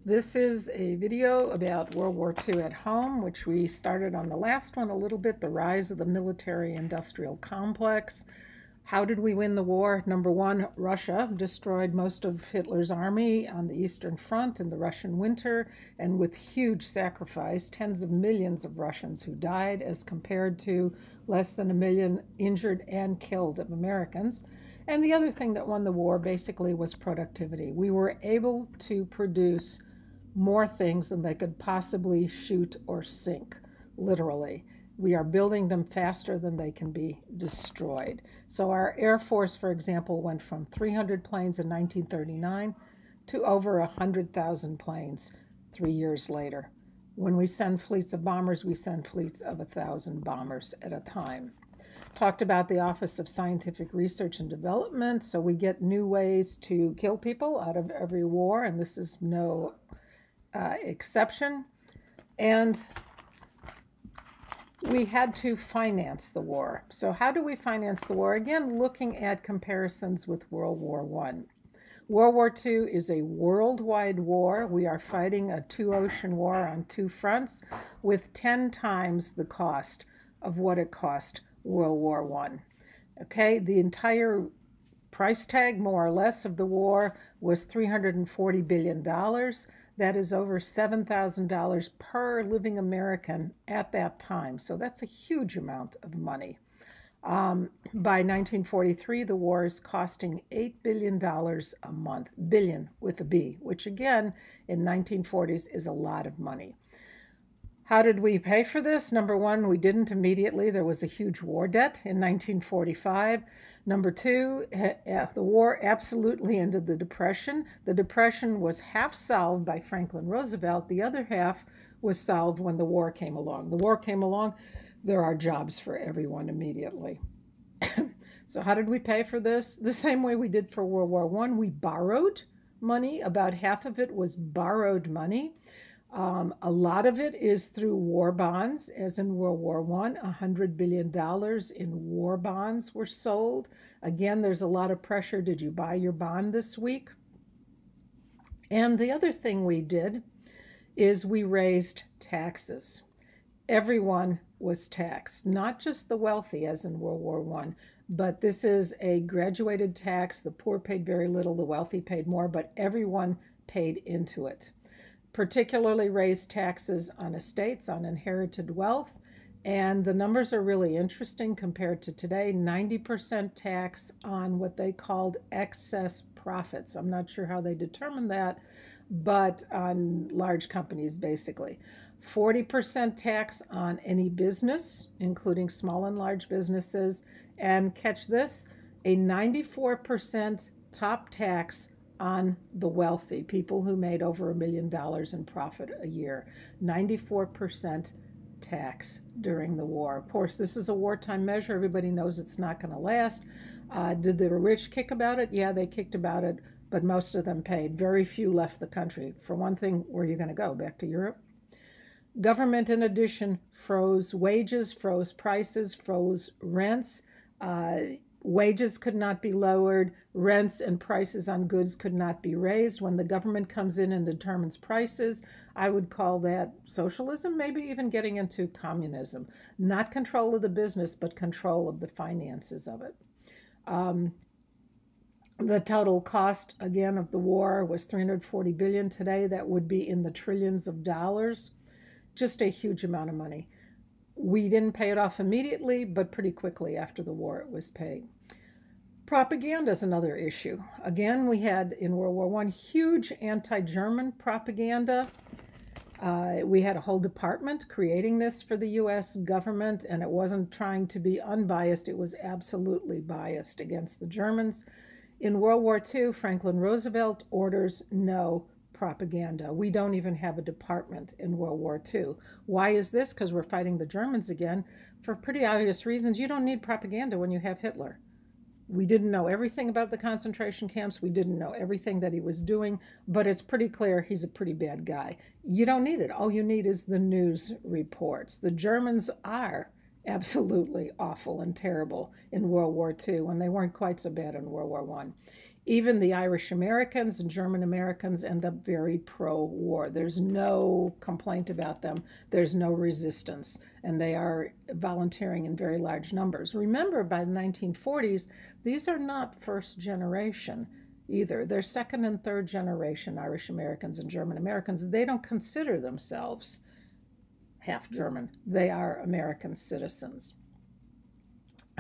This is a video about World War II at home, which we started on the last one a little bit, the rise of the military-industrial complex. How did we win the war? Number one, Russia destroyed most of Hitler's army on the Eastern Front in the Russian winter, and with huge sacrifice, tens of millions of Russians who died as compared to less than 1 million injured and killed of Americans. And the other thing that won the war basically was productivity. We were able to produce more things than they could possibly shoot or sink, literally. We are building them faster than they can be destroyed. So our Air Force, for example, went from 300 planes in 1939 to over 100,000 planes 3 years later. When we send fleets of bombers, we send fleets of 1,000 bombers at a time. Talked about the Office of Scientific Research and Development. So we get new ways to kill people out of every war, and this is no exception. And we had to finance the war. So how do we finance the war? Again, looking at comparisons with World War I. World War II is a worldwide war. We are fighting a two-ocean war on two fronts with 10 times the cost of what it cost World War I. Okay, the entire price tag, more or less, of the war was $340 billion. That is over $7,000 per living American at that time. So that's a huge amount of money. By 1943, the war is costing $8 billion a month, billion with a B, which again, in 1940s is a lot of money. How did we pay for this? Number one, we didn't immediately. There was a huge war debt in 1945. Number two, the war absolutely ended the Depression. The Depression was half solved by Franklin Roosevelt. The other half was solved when the war came along. The war came along, there are jobs for everyone immediately. So how did we pay for this? The same way we did for World War I. We borrowed money. About half of it was borrowed money. A lot of it is through war bonds, as in World War I. $100 billion in war bonds were sold. Again, there's a lot of pressure. Did you buy your bond this week? And the other thing we did is we raised taxes. Everyone was taxed, not just the wealthy, as in World War I, but this is a graduated tax. The poor paid very little, the wealthy paid more, but everyone paid into it. Particularly raised taxes on estates, on inherited wealth, and the numbers are really interesting compared to today. 90% tax on what they called excess profits. I'm not sure how they determined that, but on large companies, basically. 40% tax on any business, including small and large businesses, and catch this, a 94% top tax on the wealthy, people who made over $1 million in profit a year. 94% tax during the war. Of course, this is a wartime measure. Everybody knows it's not going to last. Did the rich kick about it? Yeah, they kicked about it, but most of them paid. Very few left the country. For one thing, where are you going to go? Back to Europe? Government, in addition, froze wages, froze prices, froze rents. Wages could not be lowered, rents and prices on goods could not be raised. When the government comes in and determines prices, I would call that socialism, maybe even getting into communism. Not control of the business, but control of the finances of it. The total cost, again, of the war was $340 billion. Today, that would be in the trillions of dollars. Just a huge amount of money. We didn't pay it off immediately, but pretty quickly after the war it was paid. Propaganda is another issue. Again, we had in World War I huge anti-German propaganda. We had a whole department creating this for the U.S. government, and it wasn't trying to be unbiased. It was absolutely biased against the Germans. In World War II, Franklin Roosevelt orders no propaganda. We don't even have a department in World War II. Why is this? Because we're fighting the Germans again. For pretty obvious reasons, you don't need propaganda when you have Hitler. We didn't know everything about the concentration camps. We didn't know everything that he was doing, but it's pretty clear he's a pretty bad guy. You don't need it. All you need is the news reports. The Germans are absolutely awful and terrible in World War II, when they weren't quite so bad in World War I. Even the Irish Americans and German Americans end up very pro-war. There's no complaint about them. There's no resistance, and they are volunteering in very large numbers. Remember, by the 1940s, these are not first generation either. They're second and third generation Irish Americans and German Americans. They don't consider themselves half German. They are American citizens.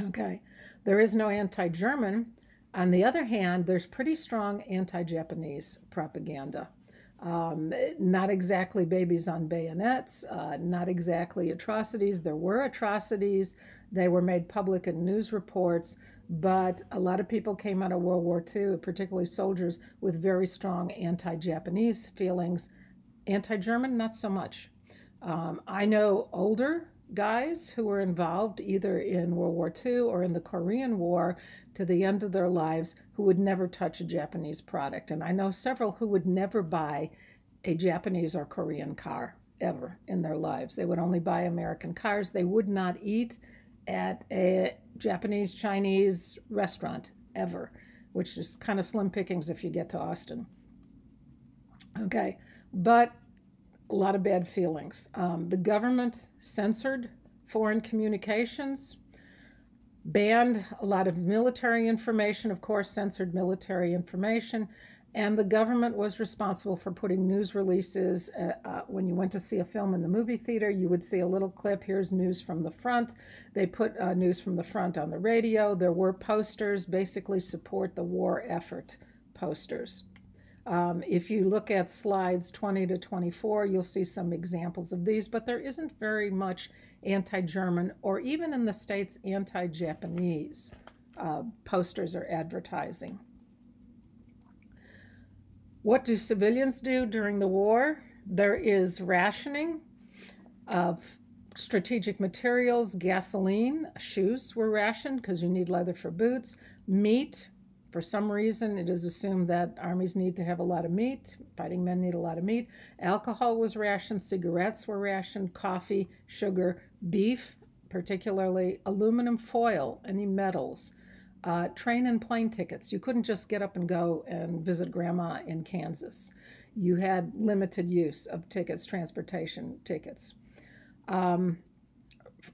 Okay, there is no anti-German. On the other hand, there's pretty strong anti-Japanese propaganda. Not exactly babies on bayonets, not exactly atrocities. There were atrocities. They were made public in news reports, but a lot of people came out of World War II, particularly soldiers, with very strong anti-Japanese feelings. Anti-German, not so much. I know older guys who were involved either in World War II or in the Korean War to the end of their lives who would never touch a Japanese product. And I know several who would never buy a Japanese or Korean car ever in their lives. They would only buy American cars. They would not eat at a Japanese, Chinese restaurant ever, which is kind of slim pickings if you get to Austin. Okay, but a lot of bad feelings. The government censored foreign communications, banned a lot of military information, of course, censored military information, and the government was responsible for putting news releases. When you went to see a film in the movie theater, you would see a little clip, here's news from the front. They put news from the front on the radio. There were posters, basically support the war effort posters. If you look at slides 20 to 24, you'll see some examples of these, but there isn't very much anti-German or even in the States anti-Japanese posters or advertising. What do civilians do during the war? There is rationing of strategic materials, gasoline, shoes were rationed because you need leather for boots, meat. For some reason, it is assumed that armies need to have a lot of meat. Fighting men need a lot of meat. Alcohol was rationed. Cigarettes were rationed. Coffee, sugar, beef, particularly aluminum foil, any metals. Train and plane tickets. You couldn't just get up and go and visit grandma in Kansas. You had limited use of tickets, transportation tickets.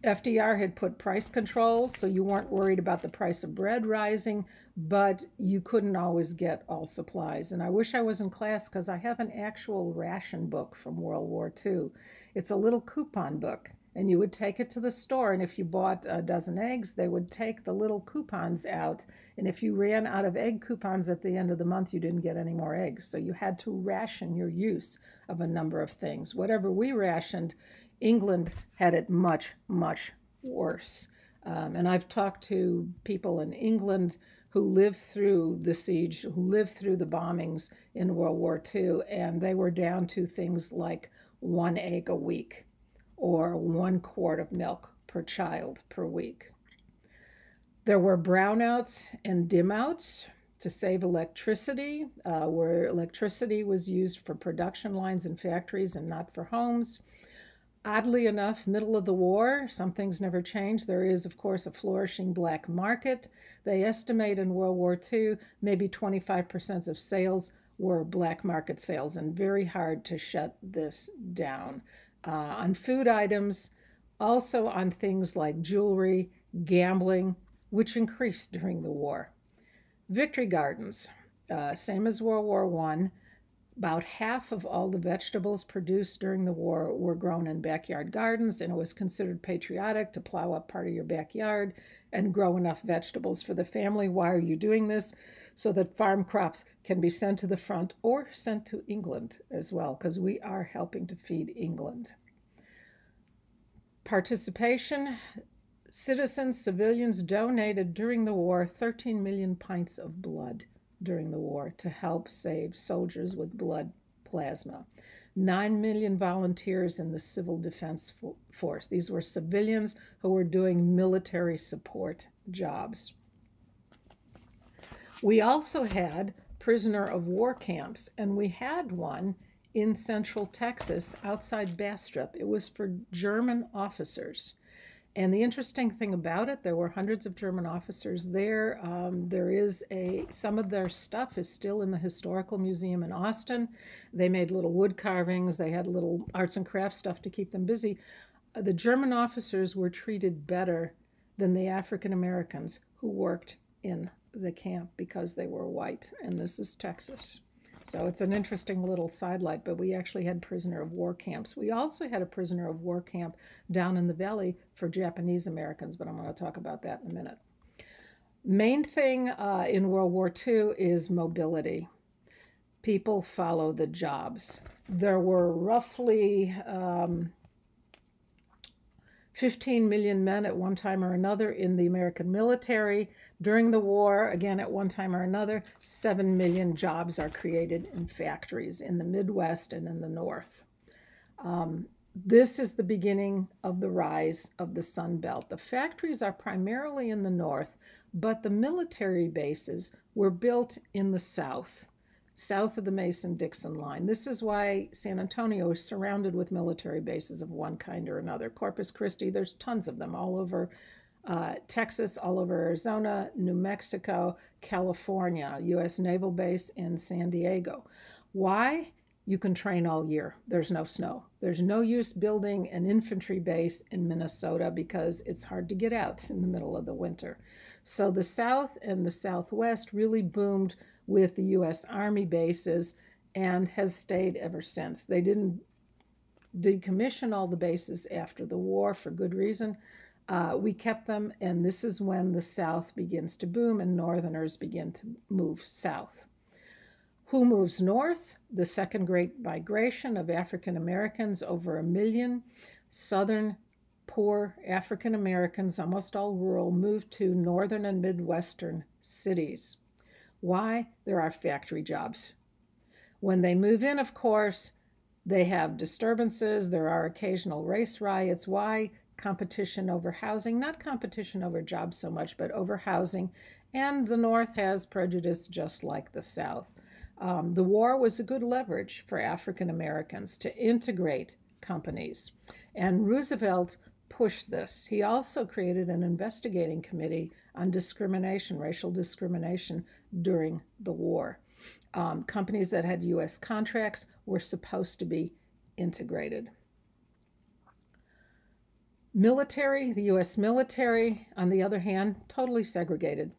FDR had put price controls, so you weren't worried about the price of bread rising, but you couldn't always get all supplies. And I wish I was in class because I have an actual ration book from World War II. It's a little coupon book, and you would take it to the store, and if you bought a dozen eggs, they would take the little coupons out, and if you ran out of egg coupons at the end of the month, you didn't get any more eggs. So you had to ration your use of a number of things. Whatever we rationed, England had it much, much worse. And I've talked to people in England who lived through the siege, who lived through the bombings in World War II, and they were down to things like 1 egg a week or 1 quart of milk per child per week. There were brownouts and dimouts to save electricity, where electricity was used for production lines in factories and not for homes. Oddly enough, middle of the war, some things never changed. There is, of course, a flourishing black market. They estimate in World War II, maybe 25% of sales were black market sales, and very hard to shut this down. On food items, also on things like jewelry, gambling, which increased during the war. Victory gardens, same as World War I. About half of all the vegetables produced during the war were grown in backyard gardens, and it was considered patriotic to plow up part of your backyard and grow enough vegetables for the family. Why are you doing this? So that farm crops can be sent to the front or sent to England as well, because we are helping to feed England. Participation. Citizens, civilians donated during the war 13 million pints of blood during the war to help save soldiers with blood plasma. 9 million volunteers in the Civil Defense Force. These were civilians who were doing military support jobs. We also had prisoner of war camps, and we had one in Central Texas outside Bastrop. It was for German officers. And the interesting thing about it, there were hundreds of German officers there. Some of their stuff is still in the Historical Museum in Austin. They made little wood carvings. They had little arts and crafts stuff to keep them busy. The German officers were treated better than the African Americans who worked in the camp because they were white. And this is Texas. So it's an interesting little sidelight, but we actually had prisoner of war camps. We also had a prisoner of war camp down in the valley for Japanese Americans, but I'm going to talk about that in a minute. Main thing in World War II is mobility. People follow the jobs. There were roughly 15 million men at one time or another in the American military. During the war, again, at one time or another, 7 million jobs are created in factories in the Midwest and in the North. This is the beginning of the rise of the Sun Belt. The factories are primarily in the North, but the military bases were built in the South of the Mason-Dixon line. This is why San Antonio is surrounded with military bases of one kind or another. Corpus Christi, there's tons of them all over Texas, all over Arizona, New Mexico, California, U.S. Naval Base in San Diego. Why? You can train all year. There's no snow. There's no use building an infantry base in Minnesota because it's hard to get out in the middle of the winter. So the South and the Southwest really boomed with the U.S. Army bases and has stayed ever since. They didn't decommission all the bases after the war for good reason. We kept them, and this is when the South begins to boom and Northerners begin to move south. Who moves north? The second great migration of African Americans, over 1 million. Southern poor African Americans, almost all rural, moved to northern and midwestern cities. Why? There are factory jobs. When they move in, of course, they have disturbances. There are occasional race riots. Why? Competition over housing, not competition over jobs so much, but over housing. And the North has prejudice just like the South. The war was a good leverage for African Americans to integrate companies. And Roosevelt pushed this. He also created an investigating committee on discrimination, racial discrimination during the war. Companies that had U.S. contracts were supposed to be integrated. Military, the U.S. military, on the other hand, totally segregated.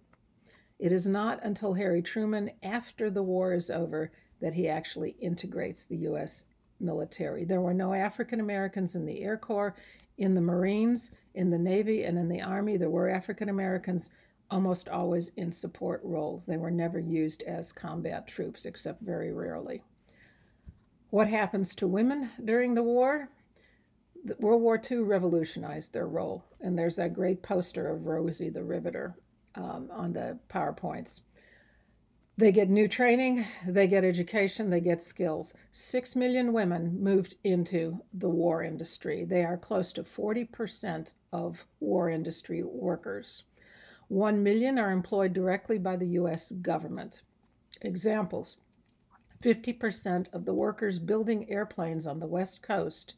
It is not until Harry Truman, after the war is over, that he actually integrates the U.S. military. There were no African Americans in the Air Corps, in the Marines, in the Navy, and in the Army. There were African Americans, almost always in support roles. They were never used as combat troops, except very rarely. What happens to women during the war? World War II revolutionized their role, and there's that great poster of Rosie the Riveter on the PowerPoints. They get new training, they get education, they get skills. 6 million women moved into the war industry. They are close to 40% of war industry workers. 1 million are employed directly by the U.S. government. Examples: 50% of the workers building airplanes on the West Coast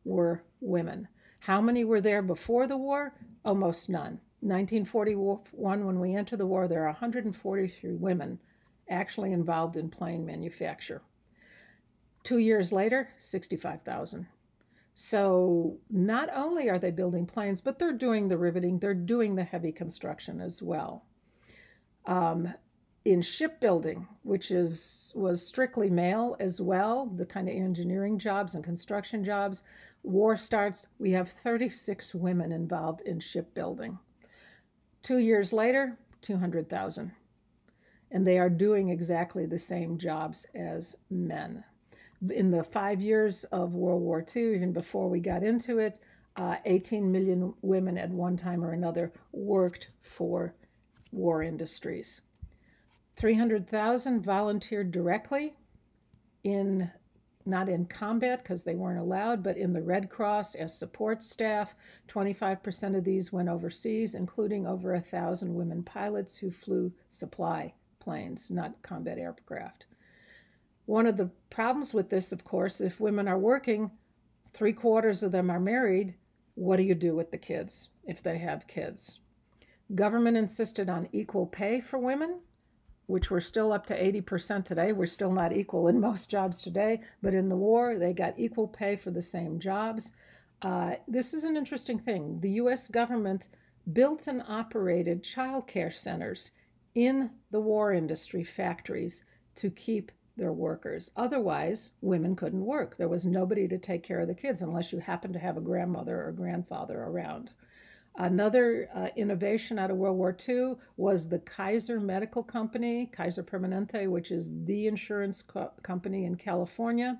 were women. How many were there before the war? Almost none. 1941, when we entered the war, there are 143 women actually involved in plane manufacture. 2 years later, 65,000. So not only are they building planes, but they're doing the riveting, they're doing the heavy construction as well. In shipbuilding, which was strictly male as well, the kind of engineering jobs and construction jobs, war starts, we have 36 women involved in shipbuilding. 2 years later, 200,000. And they are doing exactly the same jobs as men. In the 5 years of World War II, even before we got into it, 18 million women at one time or another worked for war industries. 300,000 volunteered directly not in combat because they weren't allowed, but in the Red Cross as support staff. 25% of these went overseas, including over 1,000 women pilots who flew supply planes, not combat aircraft. One of the problems with this, of course, if women are working, 3/4 of them are married, what do you do with the kids? if they have kids. Government insisted on equal pay for women, which we're still up to 80% today. We're still not equal in most jobs today, but in the war, they got equal pay for the same jobs. This is an interesting thing. The U.S. government built and operated child care centers in the war industry factories to keep their workers. Otherwise, women couldn't work. There was nobody to take care of the kids unless you happened to have a grandmother or grandfather around. Another innovation out of World War II was the Kaiser Medical Company, Kaiser Permanente, which is the insurance company in California,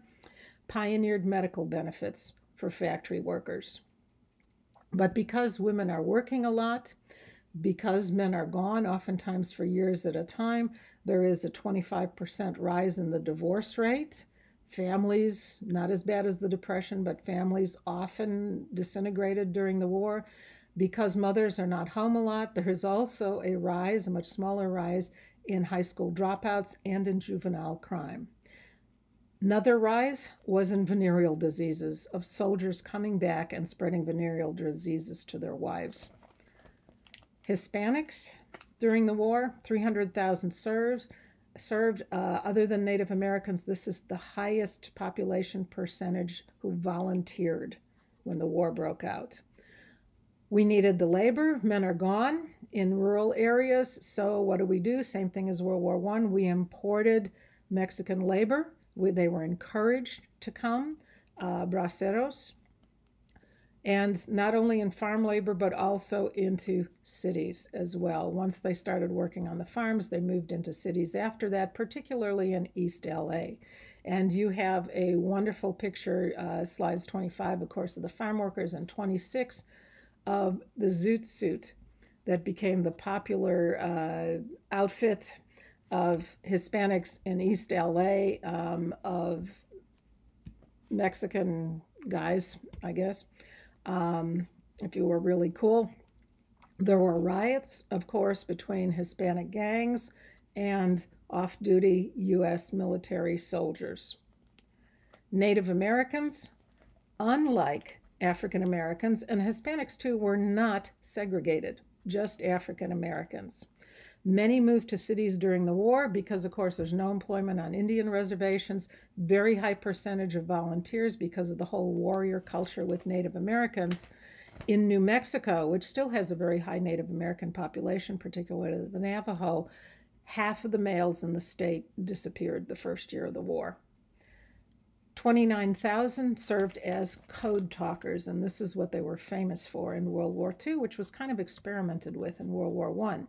pioneered medical benefits for factory workers. But because women are working a lot, because men are gone, oftentimes for years at a time, there is a 25% rise in the divorce rate. Families, not as bad as the Depression, but families often disintegrated during the war. Because mothers are not home a lot, there is also a rise, a much smaller rise, in high school dropouts and in juvenile crime. Another rise was in venereal diseases, of soldiers coming back and spreading venereal diseases to their wives. Hispanics during the war, 300,000 served. Other than Native Americans, this is the highest population percentage who volunteered when the war broke out. We needed the labor. Men are gone in rural areas. So what do? Same thing as World War I. We imported Mexican labor. They were encouraged to come, braceros, and not only in farm labor, but also into cities as well. Once they started working on the farms, they moved into cities after that, particularly in East LA. And you have a wonderful picture, slides 25, of course, of the farm workers, and 26 of the zoot suit that became the popular outfit of Hispanics in East LA, of Mexican guys, I guess, if you were really cool. There were riots, of course, between Hispanic gangs and off-duty U.S. military soldiers. Native Americans, unlike African Americans, and Hispanics too, were not segregated, just African Americans. Many moved to cities during the war because, of course, there's no employment on Indian reservations, very high percentage of volunteers because of the whole warrior culture with Native Americans. In New Mexico, which still has a very high Native American population, particularly the Navajo, half of the males in the state disappeared the first year of the war. 29,000 served as code talkers, and this is what they were famous for in World War II, which was kind of experimented with in World War I.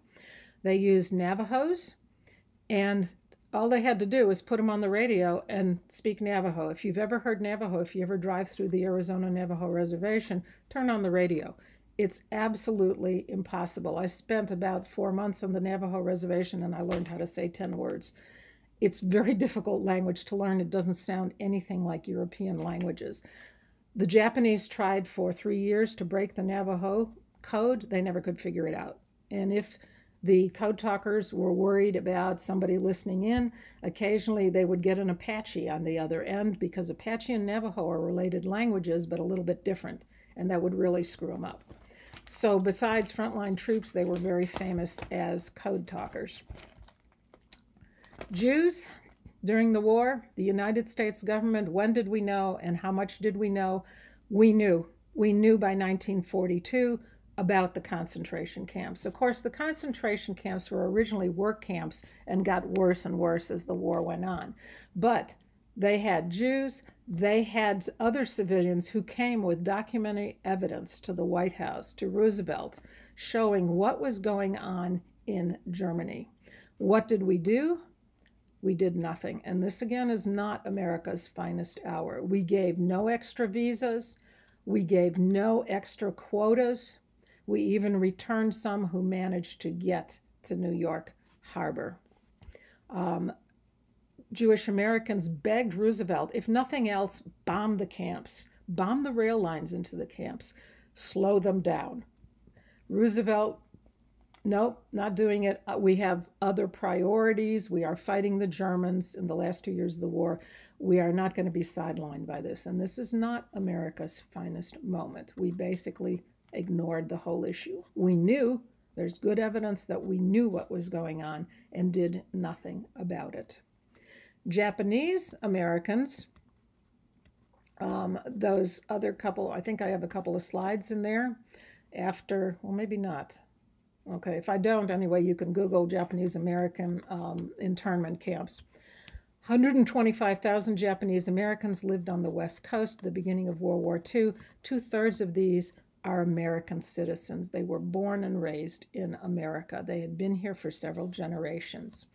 They used Navajos, and all they had to do was put them on the radio and speak Navajo. If you've ever heard Navajo, if you ever drive through the Arizona Navajo Reservation, turn on the radio. It's absolutely impossible. I spent about 4 months on the Navajo Reservation, and I learned how to say 10 words. It's very difficult language to learn. It doesn't sound anything like European languages. The Japanese tried for 3 years to break the Navajo code. They never could figure it out. And if the code talkers were worried about somebody listening in, occasionally they would get an Apache on the other end, because Apache and Navajo are related languages, but a little bit different, and that would really screw them up. So besides frontline troops, they were very famous as code talkers. Jews, during the war, the United States government, when did we know and how much did we know? We knew. We knew by 1942 about the concentration camps. Of course, the concentration camps were originally work camps and got worse and worse as the war went on. But they had Jews, they had other civilians who came with documentary evidence to the White House, to Roosevelt, showing what was going on in Germany. What did we do? We did nothing. And this, again, is not America's finest hour. We gave no extra visas. We gave no extra quotas. We even returned some who managed to get to New York Harbor. Jewish Americans begged Roosevelt, if nothing else, bomb the camps, bomb the rail lines into the camps, slow them down. Roosevelt, nope, not doing it. We have other priorities. We are fighting the Germans in the last 2 years of the war. We are not going to be sidelined by this. And this is not America's finest moment. We basically ignored the whole issue. We knew, there's good evidence that we knew what was going on and did nothing about it. Japanese Americans, those other couple, I think I have a couple of slides in there after, well, maybe not. Okay, if I don't, anyway, you can Google Japanese American internment camps. 125,000 Japanese Americans lived on the West Coast at the beginning of World War II. 2/3 of these are American citizens. They were born and raised in America. They had been here for several generations.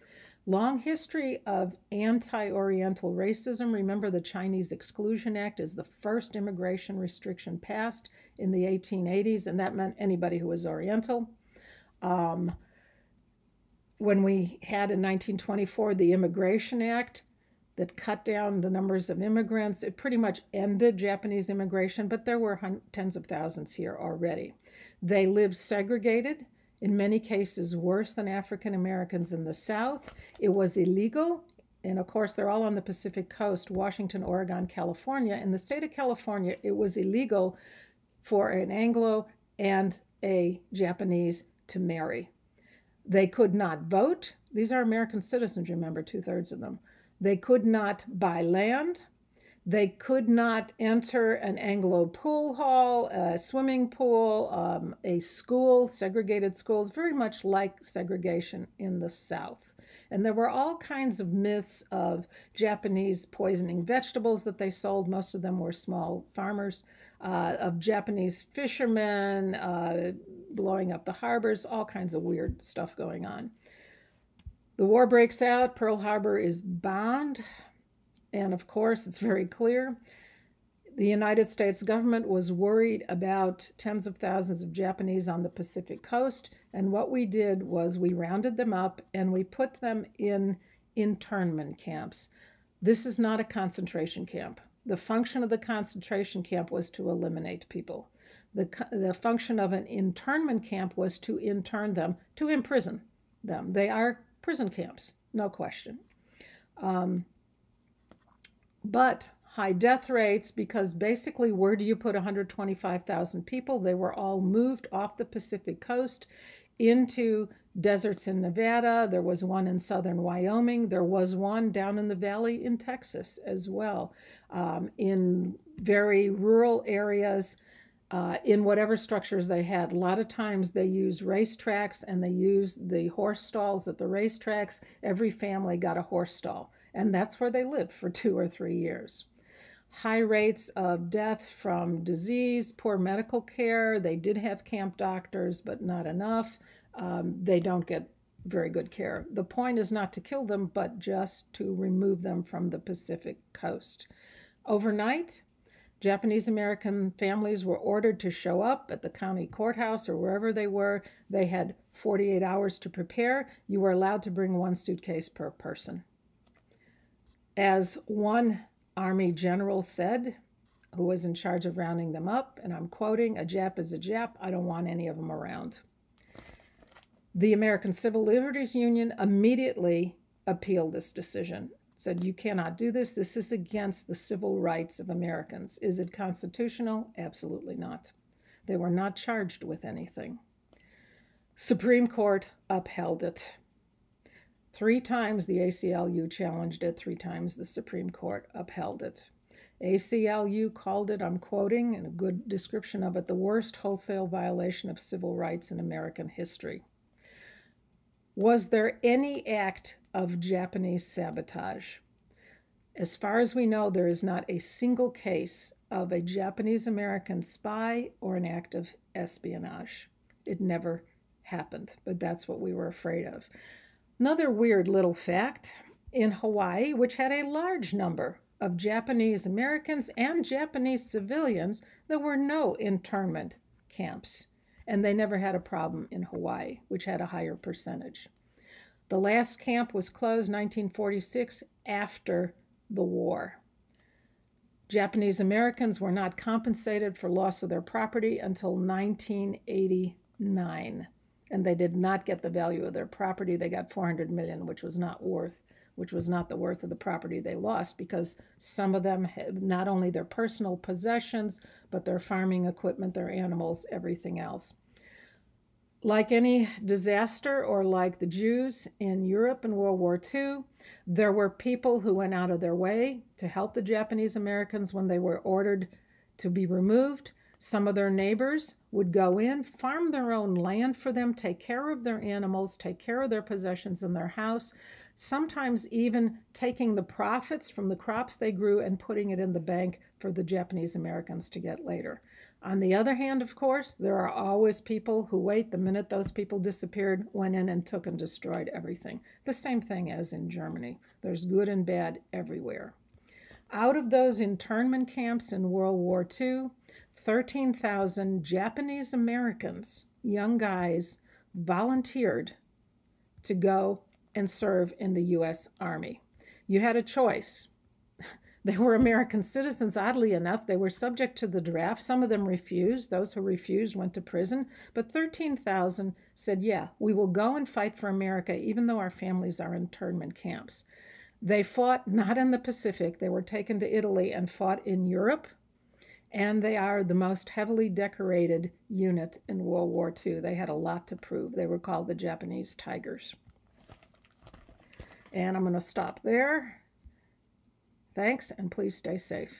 Long history of anti-Oriental racism. Remember, the Chinese Exclusion Act is the first immigration restriction passed in the 1880s, and that meant anybody who was Oriental. When we had in 1924 the Immigration Act that cut down the numbers of immigrants, it pretty much ended Japanese immigration, but there were tens of thousands here already. They lived segregated, in many cases worse than African Americans in the South. It was illegal, and of course they're all on the Pacific Coast, Washington, Oregon, California. In the state of California, it was illegal for an Anglo and a Japanese to marry. They could not vote. These are American citizens, remember, 2/3 of them. They could not buy land. They could not enter an Anglo pool hall, a swimming pool, a school, segregated schools, very much like segregation in the South. And there were all kinds of myths of Japanese poisoning vegetables that they sold. Most of them were small farmers, of Japanese fishermen, blowing up the harbors, all kinds of weird stuff going on. The war breaks out. Pearl Harbor is bombed. And of course, it's very clear the United States government was worried about tens of thousands of Japanese on the Pacific Coast. And what we did was we rounded them up and we put them in internment camps. This is not a concentration camp. The function of the concentration camp was to eliminate people. The function of an internment camp was to intern them, to imprison them. They are prison camps, no question. But high death rates, because basically where do you put 125,000 people? They were all moved off the Pacific Coast into deserts in Nevada. There was one in southern Wyoming. There was one down in the valley in Texas as well, in very rural areas, in whatever structures they had. A lot of times they use racetracks and they use the horse stalls at the racetracks. Every family got a horse stall, and that's where they lived for 2 or 3 years. High rates of death from disease, poor medical care. They did have camp doctors, but not enough. They don't get very good care. The point is not to kill them, but just to remove them from the Pacific Coast. Overnight, Japanese American families were ordered to show up at the county courthouse or wherever they were. They had 48 hours to prepare. You were allowed to bring 1 suitcase per person. As one Army general said, who was in charge of rounding them up, and I'm quoting, "A Jap is a Jap. I don't want any of them around." The American Civil Liberties Union immediately appealed this decision. Said, you cannot do this. This is against the civil rights of Americans. Is it constitutional? Absolutely not. They were not charged with anything. Supreme Court upheld it. 3 times the ACLU challenged it. 3 times the Supreme Court upheld it. ACLU called it, I'm quoting, in a good description of it, the worst wholesale violation of civil rights in American history. Was there any act of Japanese sabotage? As far as we know, there is not a single case of a Japanese American spy or an act of espionage. It never happened, but that's what we were afraid of. Another weird little fact, in Hawaii, which had a large number of Japanese Americans and Japanese civilians, there were no internment camps. And they never had a problem in Hawaii, which had a higher percentage. The last camp was closed 1946 after the war. Japanese Americans were not compensated for loss of their property until 1989. And they did not get the value of their property. They got $400 million, which was not worth which was not the worth of the property they lost, because some of them had not only their personal possessions, but their farming equipment, their animals, everything else. Like any disaster, or like the Jews in Europe in World War II, there were people who went out of their way to help the Japanese Americans when they were ordered to be removed. Some of their neighbors would go in, farm their own land for them, take care of their animals, take care of their possessions in their house, sometimes even taking the profits from the crops they grew and putting it in the bank for the Japanese Americans to get later. On the other hand, of course, there are always people who wait the minute those people disappeared, went in and took and destroyed everything. The same thing as in Germany. There's good and bad everywhere. Out of those internment camps in World War II, 13,000 Japanese Americans, young guys, volunteered to go and serve in the U.S. Army. You had a choice. They were American citizens, oddly enough. They were subject to the draft. Some of them refused. Those who refused went to prison. But 13,000 said, yeah, we will go and fight for America, even though our families are in internment camps. They fought not in the Pacific. They were taken to Italy and fought in Europe. And they are the most heavily decorated unit in World War II. They had a lot to prove. They were called the Japanese Tigers. And I'm going to stop there. Thanks, and please stay safe.